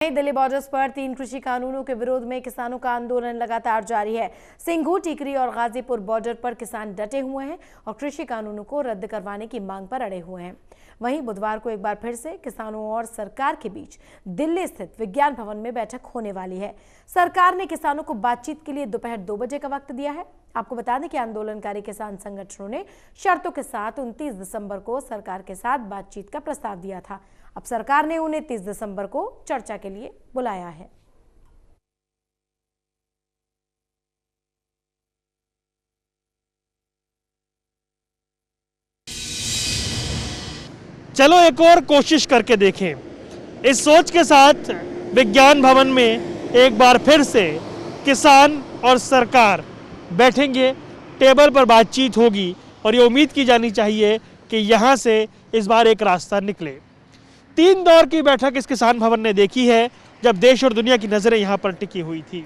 नई दिल्ली बॉर्डर्स पर 3 कृषि कानूनों के विरोध में किसानों का आंदोलन लगातार जारी है। सिंघू, टिकरी और गाजीपुर बॉर्डर पर किसान डटे हुए हैं और कृषि कानूनों को रद्द करवाने की मांग पर अड़े हुए हैं। वहीं बुधवार को एक बार फिर से किसानों और सरकार के बीच दिल्ली स्थित विज्ञान भवन में बैठक होने वाली है। सरकार ने किसानों को बातचीत के लिए दोपहर 2 बजे का वक्त दिया है। आपको बता दें कि आंदोलनकारी किसान संगठनों ने शर्तों के साथ 29 दिसंबर को सरकार के साथ बातचीत का प्रस्ताव दिया था। अब सरकार ने 29 दिसंबर को चर्चा के लिए बुलाया है। चलो एक और कोशिश करके देखें। इस सोच के साथ विज्ञान भवन में एक बार फिर से किसान और सरकार बैठेंगे, टेबल पर बातचीत होगी और ये उम्मीद की जानी चाहिए कि यहाँ से इस बार एक रास्ता निकले। 3 दौर की बैठक इस किसान भवन ने देखी है जब देश और दुनिया की नज़रें यहाँ पर टिकी हुई थी,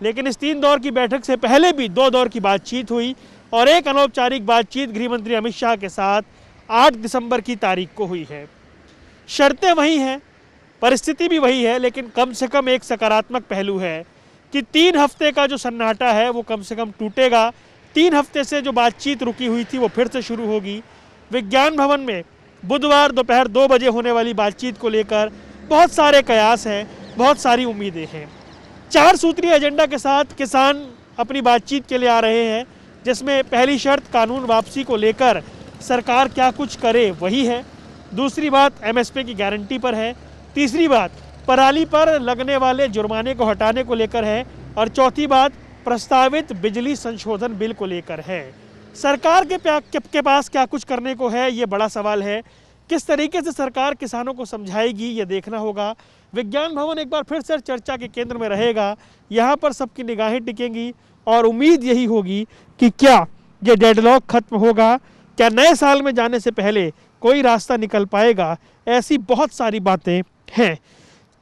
लेकिन इस 3 दौर की बैठक से पहले भी 2 दौर की बातचीत हुई और एक अनौपचारिक बातचीत गृह मंत्री अमित शाह के साथ 8 दिसंबर की तारीख को हुई है। शर्तें वही हैं, परिस्थिति भी वही है, लेकिन कम से कम एक सकारात्मक पहलू है कि 3 हफ्ते का जो सन्नाटा है वो कम से कम टूटेगा। 3 हफ्ते से जो बातचीत रुकी हुई थी वो फिर से शुरू होगी। विज्ञान भवन में बुधवार दोपहर 2 बजे होने वाली बातचीत को लेकर बहुत सारे कयास हैं, बहुत सारी उम्मीदें हैं। 4 सूत्रीय एजेंडा के साथ किसान अपनी बातचीत के लिए आ रहे हैं, जिसमें पहली शर्त कानून वापसी को लेकर सरकार क्या कुछ करे वही है। दूसरी बात एमएसपी की गारंटी पर है। तीसरी बात पराली पर लगने वाले जुर्माने को हटाने को लेकर है और चौथी बात प्रस्तावित बिजली संशोधन बिल को लेकर है। सरकार के पास क्या कुछ करने को है, ये बड़ा सवाल है। किस तरीके से सरकार किसानों को समझाएगी ये देखना होगा। विज्ञान भवन एक बार फिर से चर्चा के केंद्र में रहेगा। यहाँ पर सबकी निगाहें टिकेंगी और उम्मीद यही होगी कि क्या ये डेडलॉक खत्म होगा, क्या नए साल में जाने से पहले कोई रास्ता निकल पाएगा। ऐसी बहुत सारी बातें हैं।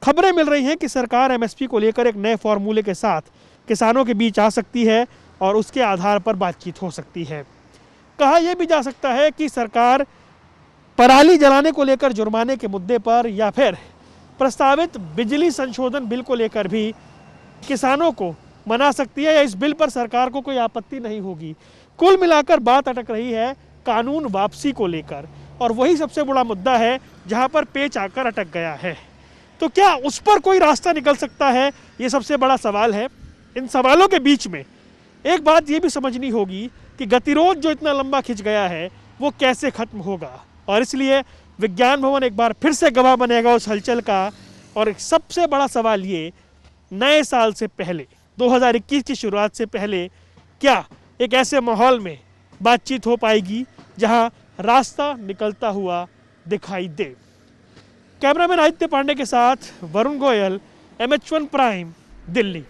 खबरें मिल रही हैं कि सरकार एमएसपी को लेकर एक नए फॉर्मूले के साथ किसानों के बीच आ सकती है और उसके आधार पर बातचीत हो सकती है। कहा यह भी जा सकता है कि सरकार पराली जलाने को लेकर जुर्माने के मुद्दे पर या फिर प्रस्तावित बिजली संशोधन बिल को लेकर भी किसानों को मना सकती है या इस बिल पर सरकार को कोई आपत्ति नहीं होगी। कुल मिलाकर बात अटक रही है कानून वापसी को लेकर और वही सबसे बड़ा मुद्दा है जहां पर पेच आकर अटक गया है। तो क्या उस पर कोई रास्ता निकल सकता है, ये सबसे बड़ा सवाल है। इन सवालों के बीच में एक बात ये भी समझनी होगी कि गतिरोध जो इतना लंबा खिंच गया है वो कैसे खत्म होगा, और इसलिए विज्ञान भवन एक बार फिर से गवाह बनेगा उस हलचल का। और एक सबसे बड़ा सवाल ये, नए साल से पहले 2021 की शुरुआत से पहले क्या एक ऐसे माहौल में बातचीत हो पाएगी जहां रास्ता निकलता हुआ दिखाई दे। कैमरामैन आदित्य पांडे के साथ वरुण गोयल, MH1 प्राइम, दिल्ली।